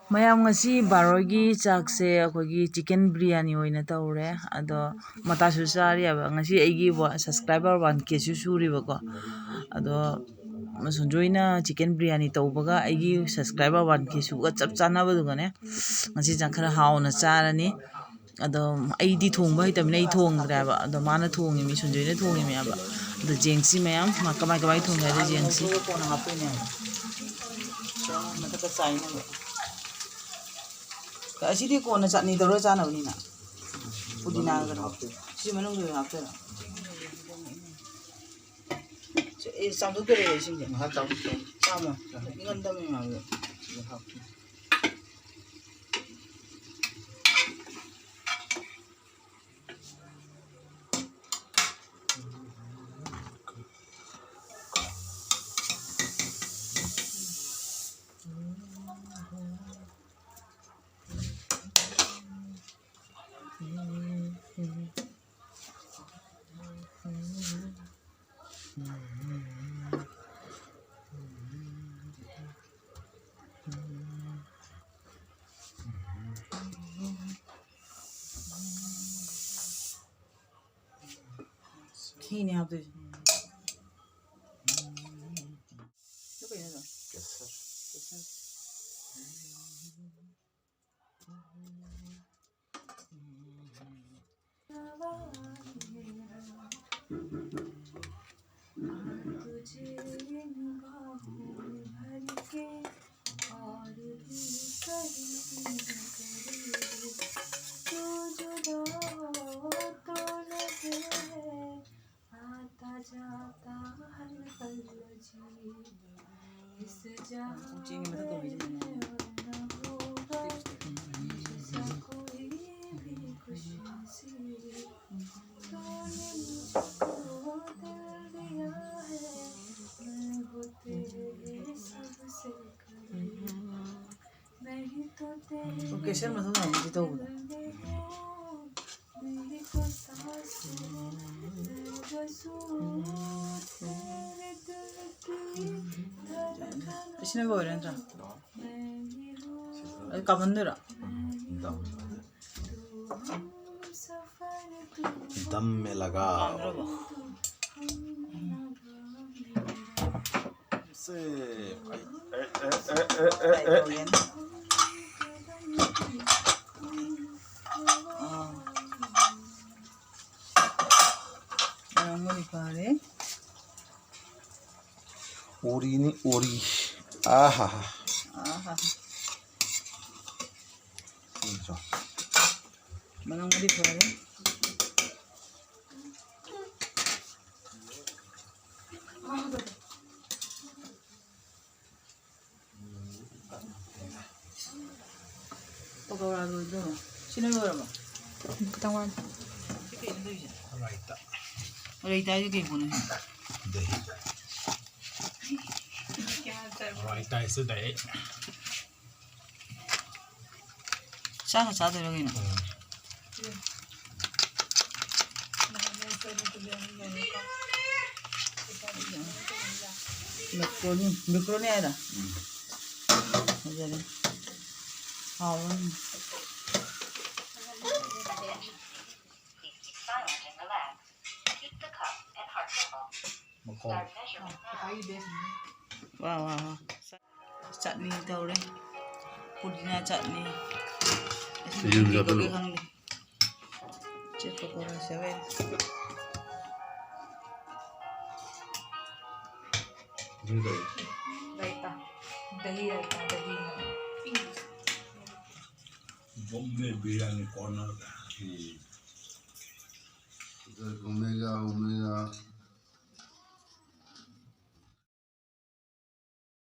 ꯃꯌꯥꯝ ꯉꯁꯤ ꯕꯥꯔꯣꯏꯒꯤ ꯆꯥꯛꯁꯦ ꯑꯩꯈꯣꯏꯒꯤ ꯆꯤꯛꯀꯟ ꯕꯤꯔꯌꯥꯅꯤ ꯑꯣꯏꯅ ꯇꯧꯔꯦ ꯑꯗꯣ ꯃꯇꯥꯁꯨ ꯆꯥꯔꯤꯑꯕ ꯉꯁꯤ ꯑꯩꯒꯤ ꯁꯕꯁꯀ꯭ꯔꯥꯏꯕꯔ 1K ꯁꯨꯔꯤꯕꯀꯣ ꯑꯗꯣ ꯁꯨꯟꯖꯣꯏꯅ ꯆꯤꯛꯀꯟ ꯕꯤꯔꯌꯥꯅꯤ ꯇꯧꯕꯒ ꯑꯩꯒꯤ ꯁꯕꯁꯀ꯭ꯔꯥꯏꯕꯔ 1K ꯁꯨꯒ ꯆꯞ ꯆꯥꯟꯅꯕꯗꯨꯒꯅꯦ ꯉꯁꯤ ꯈꯔ ꯍꯥꯎꯅ ꯆꯥꯔꯅꯤ ꯑꯗꯣ ꯑꯩꯗꯤ ꯊꯣꯡꯕ ꯍꯩꯇꯕꯅꯤꯅ ꯑꯩ ꯊꯣꯡꯗ꯭ꯔꯦꯕ ꯑꯗꯣ ꯃꯥꯅ ꯊꯣꯡꯉꯤꯃꯤ ꯁꯨꯟꯖꯣꯏꯅ ꯊꯣꯡꯉꯤꯃꯦꯕ ꯑꯗꯣ ꯖꯦꯡꯁꯤ ꯃꯌꯥꯝ ꯀꯃꯥꯏ ꯊꯣꯡꯒꯦ ꯍꯥꯏꯗ ꯖꯦꯡꯁꯤ ꯀꯣꯟꯅ ꯍꯥꯞꯇꯣꯏꯅꯦꯕ ꯃꯊꯛꯇ ꯆꯥꯏꯅꯕ ꯑꯁꯤꯗꯤ ꯀꯣꯟꯅ ꯆꯠꯅꯤ ꯇꯧꯔꯒ ꯆꯥꯅꯕꯅꯤꯅ ꯄꯨꯗꯤꯅꯥꯒ ꯁꯤ ꯃꯅꯨꯡꯗ ꯍꯥꯞꯇꯣꯏꯔꯣ ꯆꯥꯝꯊꯣꯛꯇꯣꯏꯔꯦ ꯏꯁꯤꯡꯁꯦ ꯆꯥꯝꯃꯣ ꯏꯪꯍꯟꯗꯕꯅꯤ ꯃꯌꯥꯝꯗꯣ ꯘꯤꯅꯦ ꯍꯥꯞꯇꯣꯏꯁꯦ 그래서 केसर में थोड़ा नहीं तो होगा इसने बोल रहे हैं काबंदरा दम में लगा से ओरी नहीं ओरी आहा Manang mali pare. Pagawala do. Sino mo? Katawan. Raita Raita yung kay puno. दही रायता ऐसे दही Saan sa atin lagay na? Macaroni ada. Jadi, hawan. Wow. Chutney tau deh. Pudina chutney. Yun sa tulo. Cek pokora siya Raita. Dahi raita. Dahi. Bombay biryani corner